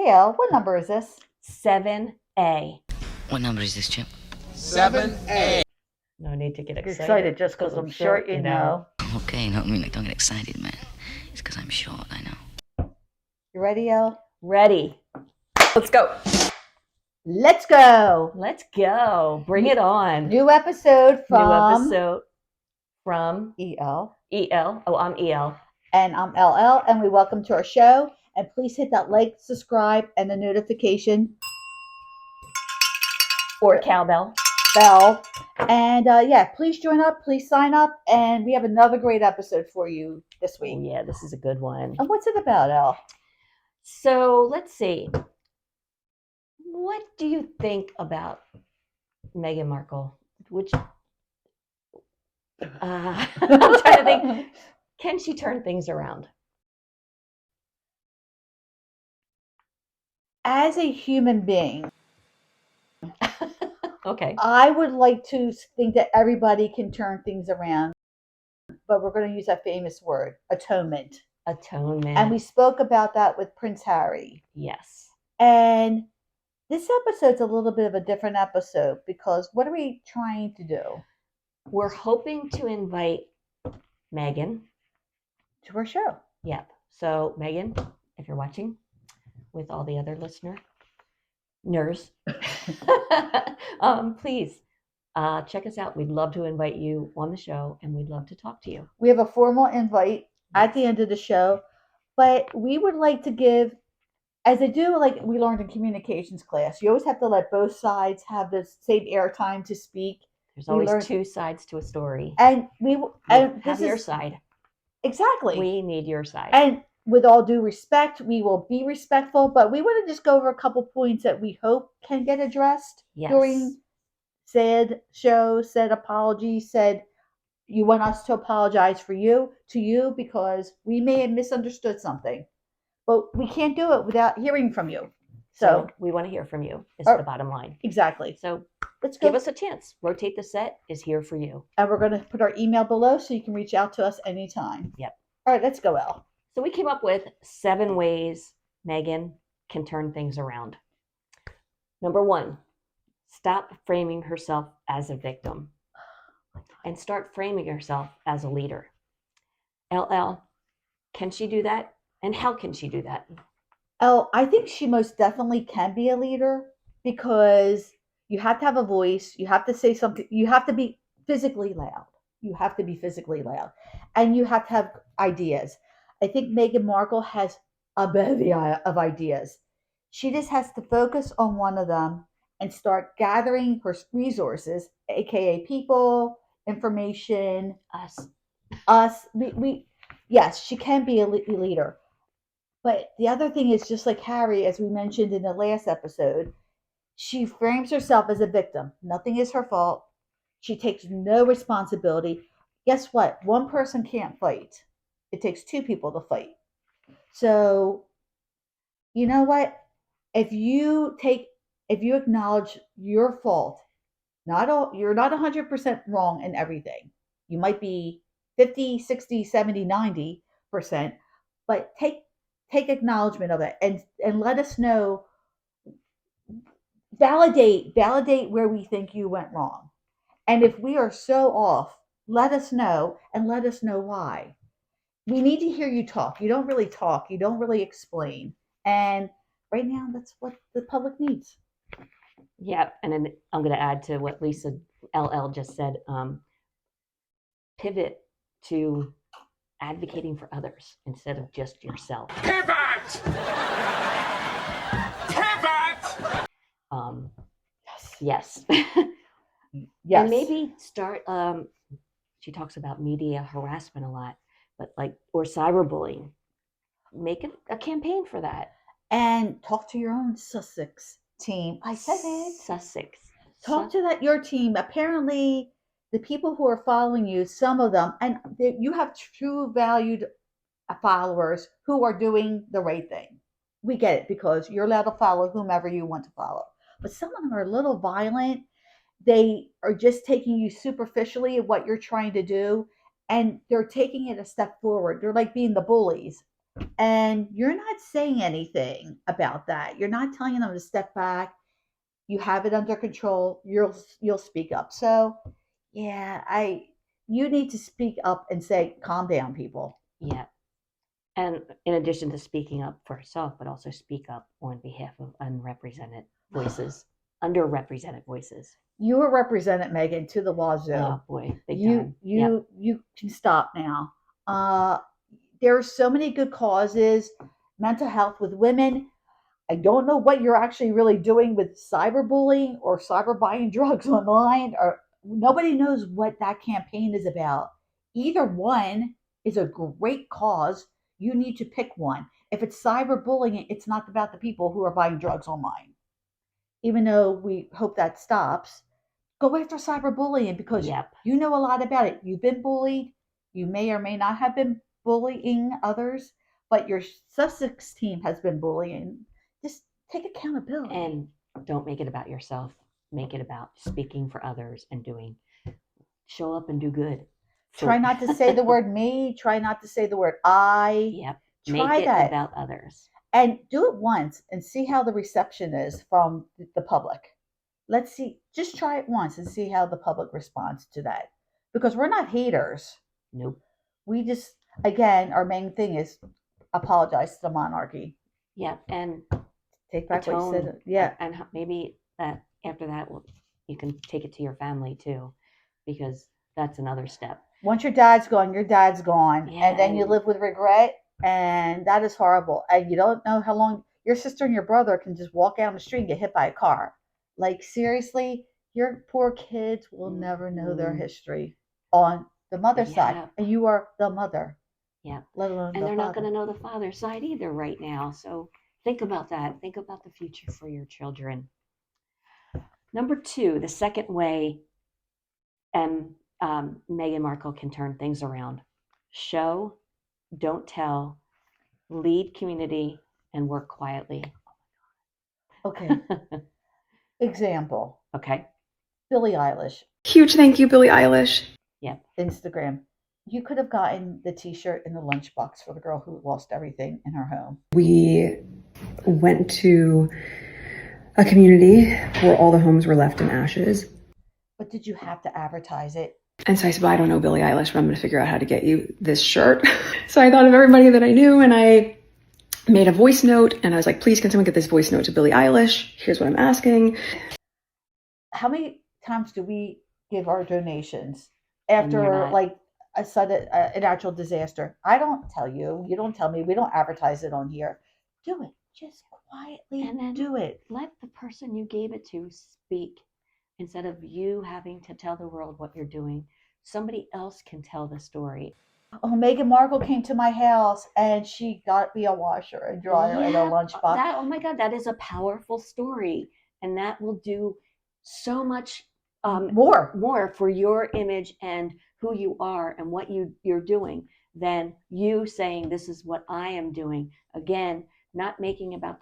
Hey, El, what number is this? 7A. What number is this, Chip? 7A. No need to get You're excited. excited just because I'm short, you know. Okay, no, I mean, like, don't get excited, man. It's because I'm short, I know. You ready, El? Ready. Let's go. Let's go. Let's go. Bring it on. New episode from from EL. EL. Oh, I'm EL. And I'm LL, and we welcome to our show. And please hit that like, subscribe, and the notification Or cowbell. bell. And please join up. Please sign up. And we have another great episode for you this week. Oh, yeah, this is a good one. And what's it about, El? So let's see. What do you think about Meghan Markle? I'm trying to think. Can she turn things around? As a human being, Okay. I would like to think that everybody can turn things around, but we're going to use that famous word, atonement. Atonement. And we spoke about that with Prince Harry. Yes. And this episode's a little bit of a different episode because what are we trying to do? We're hoping to invite Meghan to our show. Yep. So Meghan, if you're watching, with all the other listeners, please check us out. We'd love to invite you on the show, and we'd love to talk to you. We have a formal invite at the end of the show, but we would like to give, as they do, like we learned in communications class, you always have to let both sides have the same airtime to speak. There's always two sides to a story, and have your side. Exactly. We need your side. And with all due respect, we will be respectful, but we want to just go over a couple points that we hope can get addressed during said show, said apology, said you want us to apologize to you because we may have misunderstood something, but we can't do it without hearing from you. So we want to hear from you is the bottom line. Exactly. So let's go. Give us a chance. Rotate the Set is here for you. And we're going to put our email below so you can reach out to us anytime. Yep. All right, let's go, El. So we came up with 7 ways Meghan can turn things around. Number 1, stop framing herself as a victim and start framing herself as a leader. LL, can she do that? And how can she do that? El, I think she most definitely can be a leader because you have to have a voice. You have to say something. You have to be physically loud. And you have to have ideas. I think Meghan Markle has a bevy of ideas. She just has to focus on one of them and start gathering her resources, aka people, information, us. Yes, she can be a leader. But the other thing is, just like Harry, as we mentioned in the last episode, she frames herself as a victim. Nothing is her fault. She takes no responsibility. Guess what? One person can't fight. It takes 2 people to fight. So, you know what? If you acknowledge your fault, you're not 100% wrong in everything. You might be 50, 60, 70, 90%, but take acknowledgement of it and let us know. Validate where we think you went wrong. And if we are so off, let us know and let us know why. We need to hear you talk. You don't really talk. You don't really explain. And right now, that's what the public needs. Yeah, and then I'm going to add to what Lisa LL just said. Pivot to advocating for others instead of just yourself. Pivot! Yes. Yes. And maybe start. She talks about media harassment a lot, but or cyberbullying. Make a campaign for that. And talk to your own Sussex team. I said it. Sussex. Talk to your team. Apparently, the people who are following you, some of them, and you have true valued followers who are doing the right thing. We get it because you're allowed to follow whomever you want to follow. But some of them are a little violent. They are just taking you superficially at what you're trying to do, and they're taking it a step forward. They're like being the bullies. and you're not saying anything about that. You're not telling them to step back. You have it under control. You'll speak up. So, yeah, I you need to speak up and say, calm down, people. Yeah. And in addition to speaking up for herself, but also speak up on behalf of unrepresented voices, underrepresented voices. You are represented, Megan, to the wazoo. Oh boy, big you time. you can stop now. There are so many good causes. Mental health with women. I don't know what you're actually really doing with cyberbullying or cyber buying drugs online, or nobody knows what that campaign is about. Either one is a great cause. You need to pick one. If it's cyberbullying, it's not about the people who are buying drugs online. Even though we hope that stops, go after cyberbullying because Yep. you know a lot about it. You've been bullied. You may or may not have been bullying others, but your Sussex team has been bullying. Just take accountability. And don't make it about yourself. Make it about speaking for others and doing. Show up and do good. Try not to say the word me. Try not to say the word I. Yep. Try Make it that. about others. And do it once and see how the reception is from the public. Let's see. Just try it once and see how the public responds to that. Because we're not haters. Nope. We just, again, our main thing is apologize to the monarchy. Yeah, and take back what you atone. said. Yeah. And maybe that after that, you can take it to your family too, because that's another step. Once your dad's gone, your dad's gone. Yeah, and then you live with regret. And that is horrible. And you don't know how long your sister and your brother can just walk down the street and get hit by a car. Like, seriously, your poor kids will never know their history on the mother's side. And you are the mother. Yeah. Let alone and the they're father. Not going to know the father's side either right now. So think about that. Think about the future for your children. Number 2, the second way Meghan Markle can turn things around. Show, don't tell, lead community, and work quietly. Okay. Example. Okay. Billie Eilish. Huge thank you, Billie Eilish. Yep. Instagram. You could have gotten the t-shirt in the lunchbox for the girl who lost everything in her home. We went to a community where all the homes were left in ashes. But did you have to advertise it? And so I said, well, I don't know Billie Eilish, but I'm going to figure out how to get you this shirt. So I thought of everybody that I knew, and I made a voice note, and I was like, please, can someone get this voice note to Billie Eilish? Here's what I'm asking. How many times do we give our donations after like a sudden a natural disaster? I don't tell you. You don't tell me. We don't advertise it on here. Do it. Just quietly and then do it. Let the person you gave it to speak instead of you having to tell the world what you're doing. Somebody else can tell the story. Oh, Meghan Markle came to my house and she got me a washer and dryer and a lunchbox. Oh my God, that is a powerful story. And that will do so much more for your image and who you are and what you're doing than you saying, this is what I am doing. Again, not making about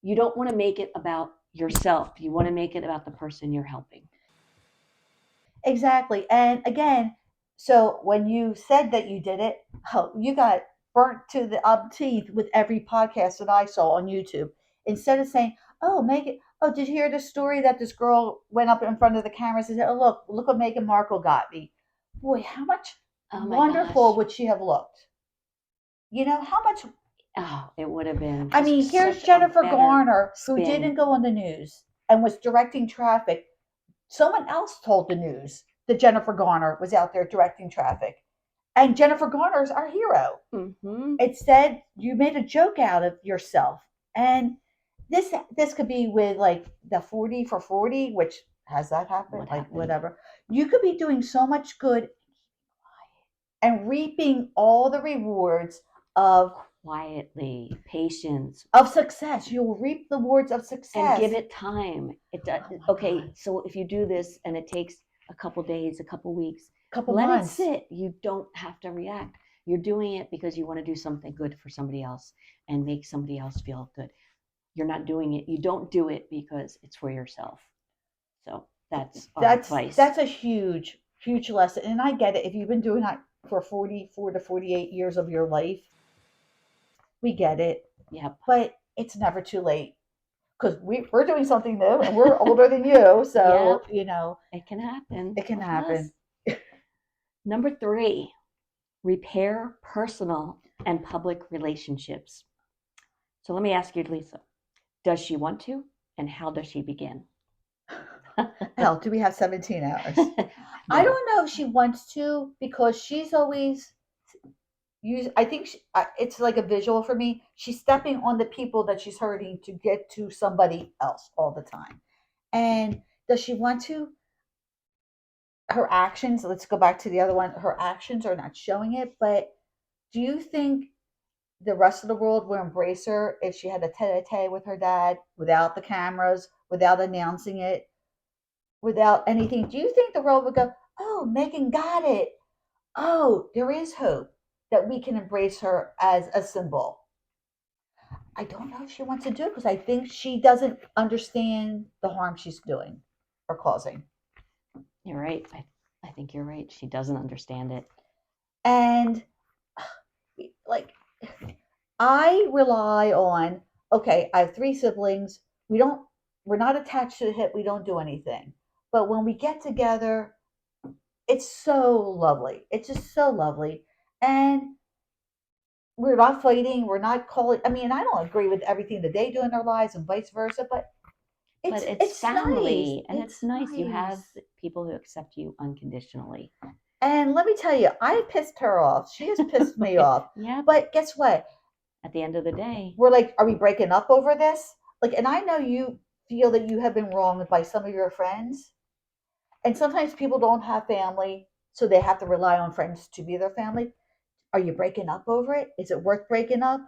you don't want to make it about yourself. You want to make it about the person you're helping. Exactly. And again, so when you said that you did it, you got burnt to the teeth with every podcast that I saw on YouTube. Instead of saying, oh, Meghan, oh, did you hear the story that this girl went up in front of the camera and said, oh, look what Meghan Markle got me. Boy, how much wonderful would she have looked? You know, how much. Oh, it would have been. I mean, here's Jennifer Garner, who didn't go on the news and was directing traffic. Someone else told the news that Jennifer Garner was out there directing traffic. And Jennifer Garner's our hero. Mm-hmm. Instead, you made a joke out of yourself. And this could be with like the 40 for 40, which has that happened? Whatever. You could be doing so much good and reaping all the rewards of quietly, patience, of success. You'll reap the rewards of success. And give it time. It does. Okay, God. So if you do this and it takes a couple days, a couple weeks, let months. It sit. You don't have to react. You're doing it because you want to do something good for somebody else and make somebody else feel good. You're not doing it. You don't do it because it's for yourself. So that's advice. That's a huge, huge lesson. And I get it. If you've been doing that for 44 to 48 years of your life, We get it, Yep. but it's never too late because we're doing something new and we're older than you. So, It can happen. it can with happen. us. Number 3, repair personal and public relationships. So let me ask you, Lisa, does she want to, and how does she begin? Hell, do we have 17 hours? I don't know if she wants to because she's always I think it's like a visual for me. She's stepping on the people that she's hurting to get to somebody else all the time. And does she want to? Her actions, let's go back to the other one. Her actions are not showing it, but do you think the rest of the world will embrace her if she had a tete-a-tete with her dad without the cameras, without announcing it, without anything? Do you think the world would go, oh, Megan got it? Oh, there is hope that we can embrace her as a symbol. I don't know if she wants to do it because I think she doesn't understand the harm she's doing or causing. You're right. I think you're right. She doesn't understand it. And like, I rely on, okay, I have 3 siblings. We're not attached to the hip. We don't do anything. But when we get together, it's so lovely. It's just so lovely. And we're not fighting. We're not calling. I mean, I don't agree with everything that they do in their lives and vice versa, but it's family, nice. and it's nice. You have people who accept you unconditionally. And let me tell you, I pissed her off. She has pissed me off. Yeah. But guess what? At the end of the day, we're like, are we breaking up over this? Like, and I know you feel that you have been wronged by some of your friends. And sometimes people don't have family, so they have to rely on friends to be their family. Are you breaking up over it? Is it worth breaking up?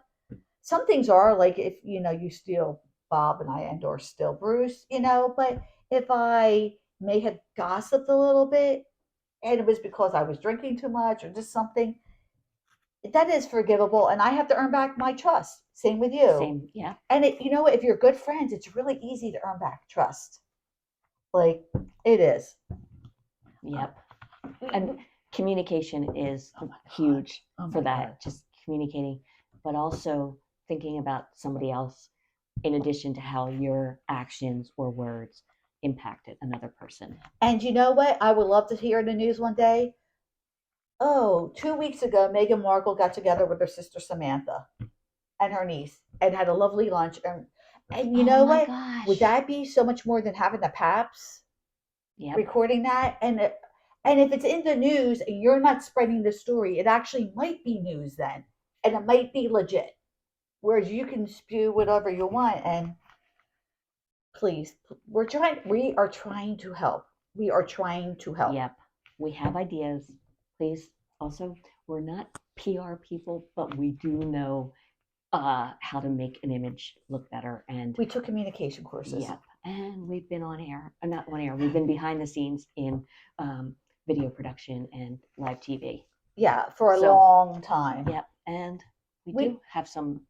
Some things are like if you steal Bob and I and or still Bruce, but if I may have gossiped a little bit and it was because I was drinking too much or just something, that is forgivable and I have to earn back my trust. Same with you. Same, yeah. And if you're good friends, it's really easy to earn back trust. Like it is. Yep. And communication is huge for that. God. Just communicating, but also thinking about somebody else in addition to how your actions or words impacted another person. And you know what? I would love to hear in the news one day. Oh, 2 weeks ago, Meghan Markle got together with her sister Samantha and her niece and had a lovely lunch. And you know what? Gosh. Would that be so much more than having the Paps recording that? And if it's in the news and you're not spreading the story, it actually might be news then. And it might be legit. Whereas you can spew whatever you want. And please, we are trying to help. We are trying to help. Yep. We have ideas. Please, also, we're not PR people, but we do know how to make an image look better. And we took communication courses. Yep. And we've been on air, not on air, we've been behind the scenes in video production and live TV. Yeah, for a long time. Yep. And we do have some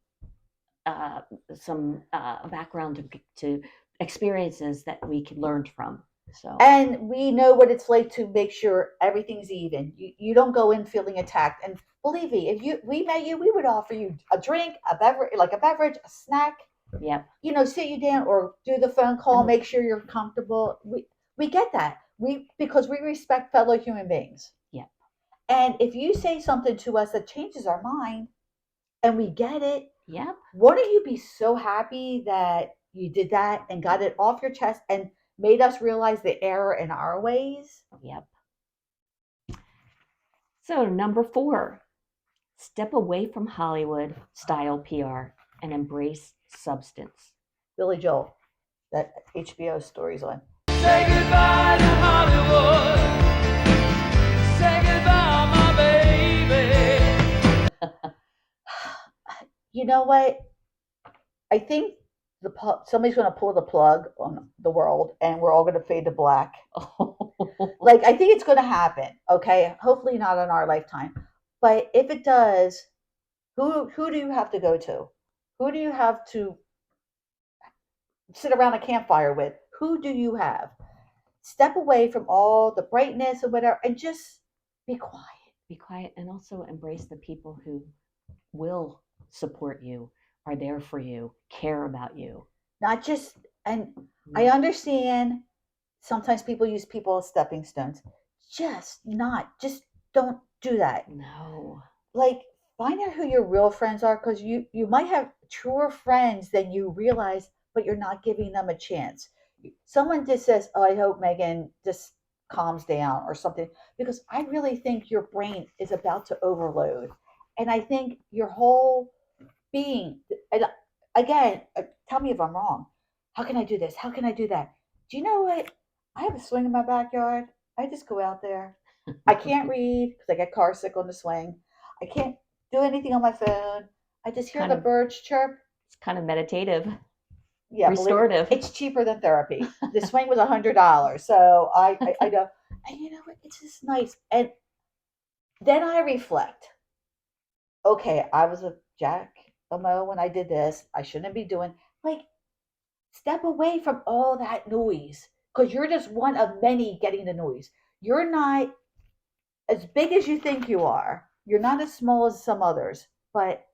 background to experiences that we can learn from. So, and we know what it's like to make sure everything's even. You don't go in feeling attacked. And believe me, if we met you, we would offer you a drink, a beverage, a snack. Yep. Sit you down or do the phone call, make sure you're comfortable. We get that. Because we respect fellow human beings. Yep. And if you say something to us that changes our mind and we get it, yep. Wouldn't you be so happy that you did that and got it off your chest and made us realize the error in our ways? Yep. So number 4, step away from Hollywood style PR and embrace substance. Billy Joel, that HBO story's on. Say goodbye to Hollywood. Say goodbye, my baby. You know what? I think somebody's going to pull the plug on the world and we're all going to fade to black. Like, I think it's going to happen. Okay. Hopefully not in our lifetime. But if it does, who do you have to go to? Who do you have to sit around a campfire with? Who do you have? Step away from all the brightness or whatever and just be quiet. Be quiet and also embrace the people who will support you, are there for you, care about you. Not just, and I understand sometimes people use people as stepping stones. Just don't do that. No. Like, find out who your real friends are, because you might have truer friends than you realize, but you're not giving them a chance. Someone just says, "Oh, I hope Megan just calms down," or something, because I really think your brain is about to overload, and I think your whole being. And again, tell me if I'm wrong. How can I do this? How can I do that? Do you know what? I have a swing in my backyard. I just go out there. I can't read because I get car sick on the swing. I can't do anything on my phone. I just hear Kind the of- birds chirp. It's kind of meditative, Yeah, restorative. It's cheaper than therapy. The swing was $100, so I go. And you know what? It's just nice. And then I reflect. Okay, I was a jack a mo when I did this. I shouldn't be doing, like, step away from all that noise, because you're just one of many getting the noise. You're not as big as you think you are. You're not as small as some others, but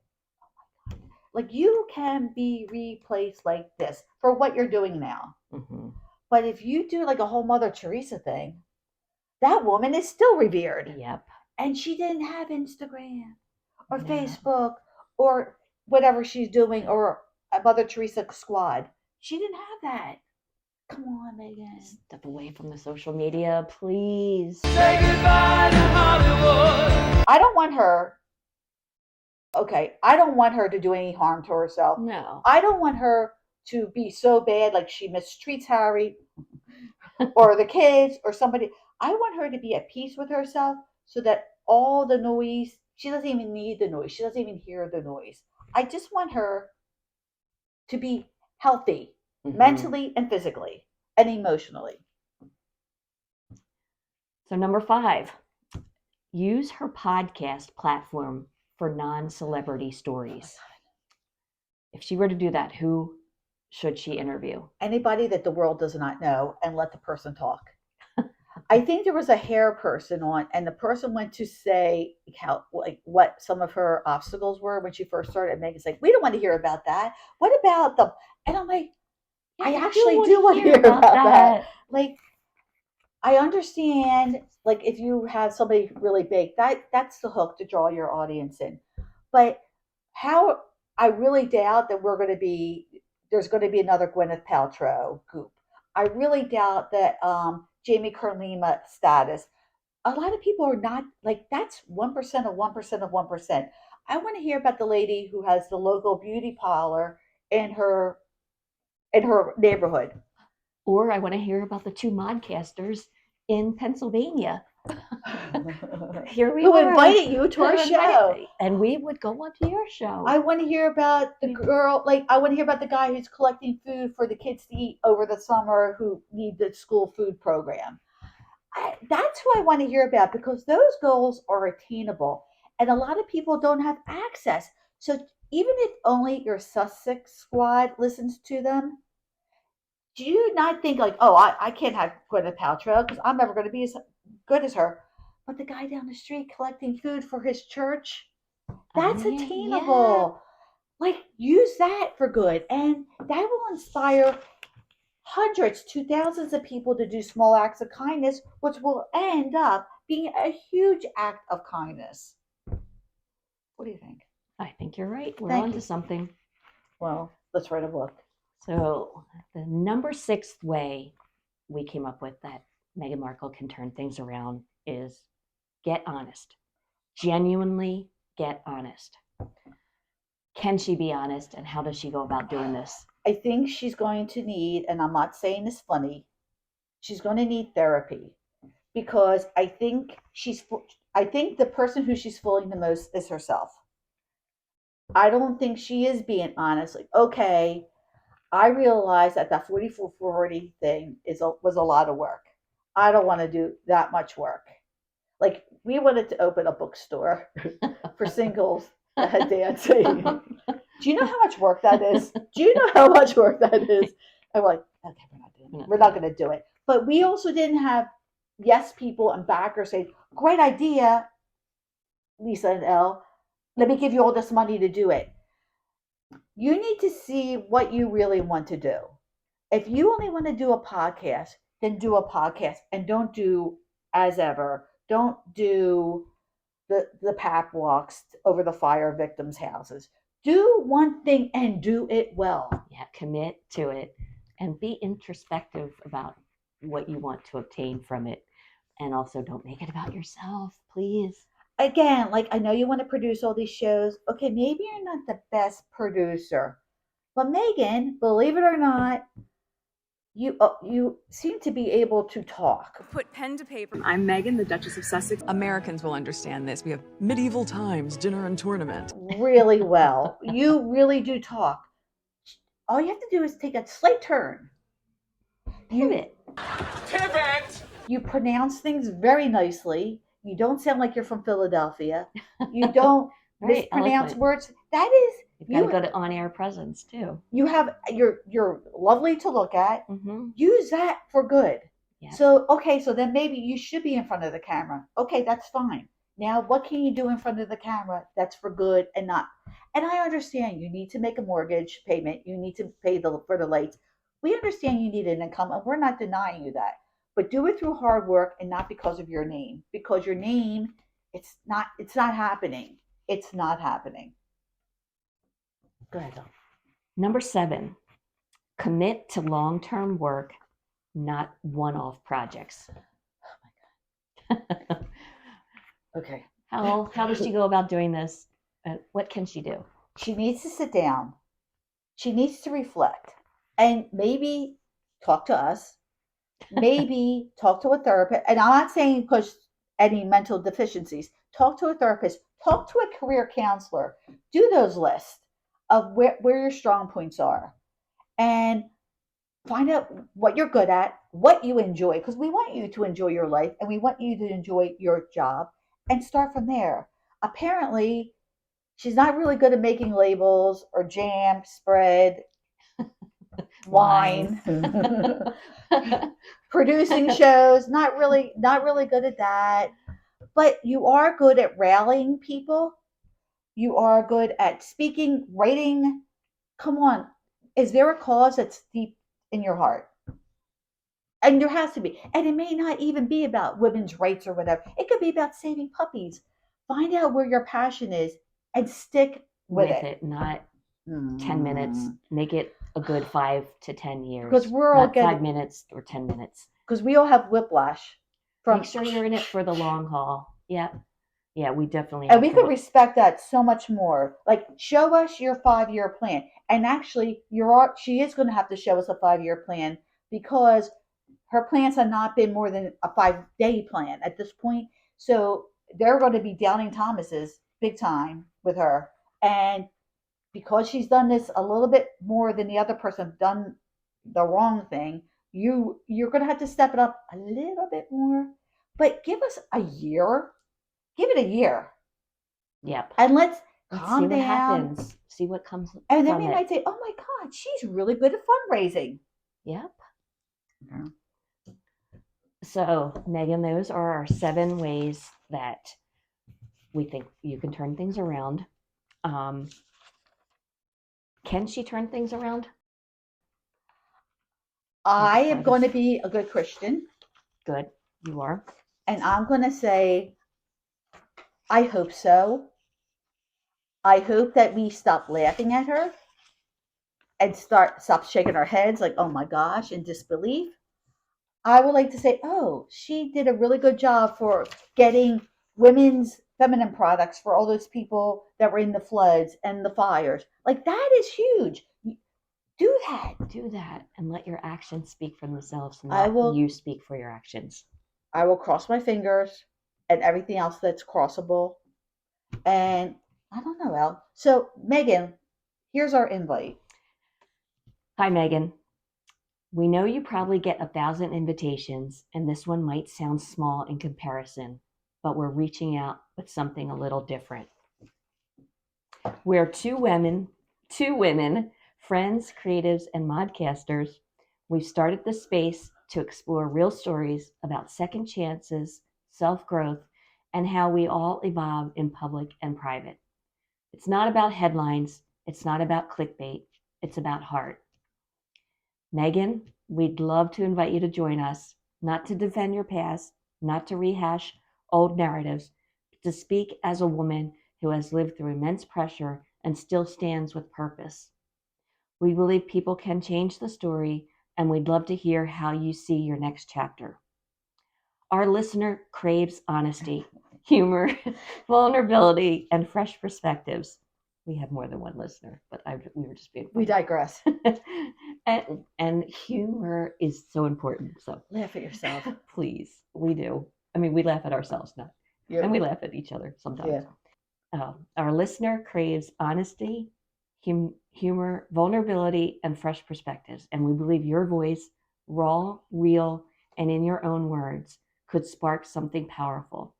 like, you can be replaced like this for what you're doing now. Mm-hmm. But if you do like a whole Mother Teresa thing, that woman is still revered. Yep. And she didn't have Instagram or No. Facebook or whatever she's doing, or a Mother Teresa squad. She didn't have that. Come on, Megan. Step away from the social media, please. Say goodbye to Hollywood. I don't want her. Okay, I don't want her to do any harm to herself. No. I don't want her to be so bad, like she mistreats Harry or the kids or somebody. I want her to be at peace with herself, so that all the noise, she doesn't even need the noise. She doesn't even hear the noise. I just want her to be healthy, Mhm. mentally and physically and emotionally. So, number 5, use her podcast platform for non-celebrity stories. If she were to do that, who should she interview? Anybody that the world does not know, and let the person talk. I think there was a hair person on, and the person went to say how, like, what some of her obstacles were when she first started. And Megan's like, "We don't want to hear about that. What about them?" And I'm like, I actually do want to hear about that. Like, I understand, like, if you have somebody really big, that's the hook to draw your audience in. But how, I really doubt that there's going to be another Gwyneth Paltrow goop. I really doubt that Jamie Carlima status. A lot of people are not, like, that's 1% of 1% of 1%. I want to hear about the lady who has the local beauty parlor in her neighborhood. Or I want to hear about the 2 modcasters in Pennsylvania. Here we Who are. invited you to our Who invited show. me. And we would go on to your show. I want to hear about the girl, like, I want to hear about the guy who's collecting food for the kids to eat over the summer who need the school food program. That's who I want to hear about, because those goals are attainable. And a lot of people don't have access. So even if only your Sussex squad listens to them, do you not think, like, oh, I can't have Gwyneth Paltrow because I'm never going to be as good as her. But the guy down the street collecting food for his church, that's Yeah. attainable. Like, use that for good. And that will inspire hundreds to thousands of people to do small acts of kindness, which will end up being a huge act of kindness. What do you think? I think you're right. We're Thank on to you. something. Well, let's write a book. So, the number 6th way we came up with that Meghan Markle can turn things around is get honest. Genuinely get honest. Can she be honest, and how does she go about doing this? I think she's going to need, and I'm not saying this funny, she's going to need therapy, because I think the person who she's fooling the most is herself. I don't think she is being honest. Like, okay, I realized that 4440 thing was a lot of work. I don't want to do that much work. Like, we wanted to open a bookstore for singles that had dancing. Do you know how much work that is? Do you know how much work that is? And we're like, okay, we're not going to do it. But we also didn't have yes people and backers saying, great idea, Lisa and Elle. Let me give you all this money to do it. You need to see what you really want to do. If you only want to do a podcast, then do a podcast and don't do as ever. Don't do the pap walks over the fire victims' houses. Do one thing and do it well. Yeah, commit to it and be introspective about what you want to obtain from it. And also don't make it about yourself, please. Again, like I know you want to produce all these shows. Okay, maybe you're not the best producer, but Megan, believe it or not, you seem to be able to talk. Put pen to paper. I'm Megan, the Duchess of Sussex. Americans will understand this. We have medieval times, dinner and tournament. Really well. You really do talk. All you have to do is take a slight turn. Pivot. Pivot! You pronounce things very nicely. You don't sound like you're from Philadelphia. You don't Very mispronounce eloquent. words. That is You've got a good on-air presence too. you have you're lovely to look at. Mm-hmm. Use that for good. Yeah. So okay, so then maybe you should be in front of the camera. Okay, that's fine. Now what can you do in front of the camera that's for good and not? And I understand you need to make a mortgage payment. You need to pay for the lights. We understand you need an income, and we're not denying you that. But do it through hard work and not because of your name. Because your name, it's not happening. It's not happening. Go ahead, Dawn. Number 7, commit to long-term work, not one-off projects. Okay. How does she go about doing this? What can she do? She needs to sit down. She needs to reflect and maybe talk to us. Maybe talk to a therapist. And I'm not saying because any mental deficiencies. Talk to a therapist. Talk to a career counselor. Do those lists of where your strong points are. And find out what you're good at, what you enjoy, because we want you to enjoy your life and we want you to enjoy your job and start from there. Apparently, she's not really good at making labels or jam, spread, wine, producing shows, not really good at that. But you are good at rallying people. You are good at speaking, writing. Come on. Is there a cause that's deep in your heart? And there has to be. And it may not even be about women's rights or whatever. It could be about saving puppies. Find out where your passion is and stick with it. Not 10 minutes. Make it a good 5 to 10 years. Because we're all not getting 5 minutes or 10 minutes. Because we all have whiplash. Make sure you're in it for the long haul. Yeah. Yeah, we definitely and we could respect that so much more. Like, show us your 5-year plan. And actually, she is going to have to show us a 5-year plan because her plans have not been more than a 5-day plan at this point. So they're going to be doubting Thomas's big time with her. And because she's done this a little bit more than the other person done the wrong thing, you're going to have to step it up a little bit more. But give us a year. Give it a year. Yep. And let's see calm what down. happens. See what comes. And then from we it. might say, oh my God, she's really good at fundraising. Yep. Okay. So, Megan, those are our 7 ways that we think you can turn things around. Can she turn things around? I am going to be a good Christian. Good. You are. And I'm going to say, I hope so. I hope that we stop laughing at her and stop shaking our heads like, oh my gosh, in disbelief. I would like to say, oh, she did a really good job for getting women's feminine products for all those people that were in the floods and the fires. Like, that is huge. Do that. Do that and let your actions speak for themselves, I will- you speak for your actions. I will cross my fingers and everything else that's crossable. And I don't know, Elle. So, Megan, here's our invite. Hi, Megan. We know you probably get 1,000 invitations, and this one might sound small in comparison, but we're reaching out with something a little different. We're two women, friends, creatives, and modcasters. We've started this space to explore real stories about second chances, self-growth, and how we all evolve in public and private. It's not about headlines, It's not about clickbait. It's about heart. Meghan, we'd love to invite you to join us, not to defend your past, not to rehash old narratives, but to speak as a woman who has lived through immense pressure and still stands with purpose. We believe people can change the story, and we'd love to hear how you see your next chapter. Our listener craves honesty, humor, vulnerability, and fresh perspectives. We have more than one listener, but we were just being funny. We digress. and humor is so important. So Laugh at yourself. please, we do. I mean, we laugh at ourselves now, Yeah. and we laugh at each other sometimes. Our listener craves honesty, humor, vulnerability, and fresh perspectives. And we believe your voice, raw, real, and in your own words, could spark something powerful.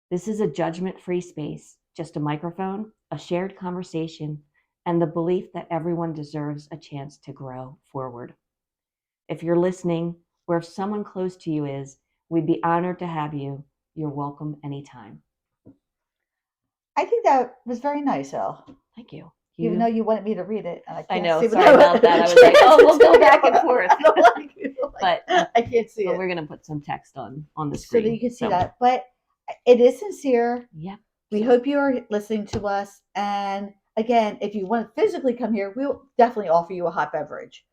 This is a judgment-free space, just a microphone, a shared conversation, and the belief that everyone deserves a chance to grow forward. If you're listening, or if someone close to you is, we'd be honored to have you. You're welcome anytime. I think that was very nice, Elle. Thank you. Even though you wanted me to read it, and I can't know. see Sorry about that. I was like, oh, we'll go back and forth. But I can't see it. We're going to put some text on the So screen. that you can see that. But it is sincere. Yeah. We hope you are listening to us. And again, if you want to physically come here, we'll definitely offer you a hot beverage.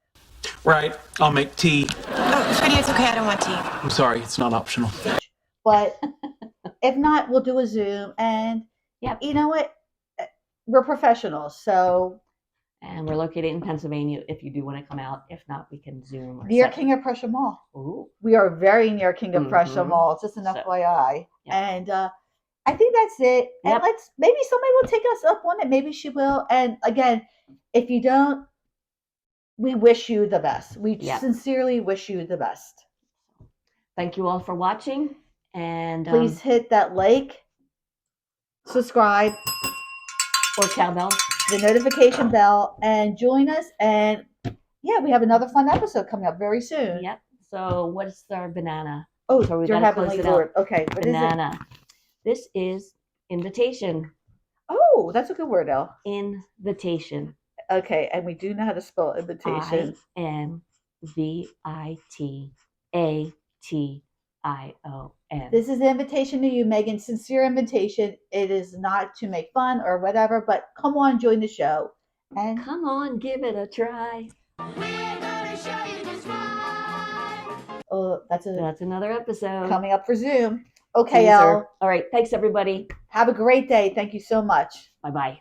Right, I'll make tea. Oh, sweetie, it's okay. I don't want tea. I'm sorry, it's not optional. But if not, we'll do a Zoom. And you know what? We're professionals. So. And we're located in Pennsylvania if you do want to come out. If not, we can Zoom. Or Near King of Prussia Mall. Ooh. We are very near King of Prussia Mall. Just an FYI. And I think that's it. And maybe somebody will take us up on it. Maybe she will. And again, if you don't, we wish you the best. We sincerely wish you the best. Thank you all for watching. And please hit that like, subscribe, or cowbell, the notification bell, and join us. And we have another fun episode coming up very soon. Yep. So what's our banana? Oh, so we your gotta close Heavenly it Lord. out. Okay. What banana. Is it? This is invitation. Oh, that's a good word, Elle. Invitation. Okay, and we do know how to spell invitation. INVITATION. This is an invitation to you, Meghan. Sincere invitation. It is not to make fun or whatever, but come on, join the show. And come on, give it a try. We're gonna show you just right. Oh, that's another episode coming up for Zoom. Okay, Elle. All right, thanks everybody. Have a great day. Thank you so much. Bye-bye.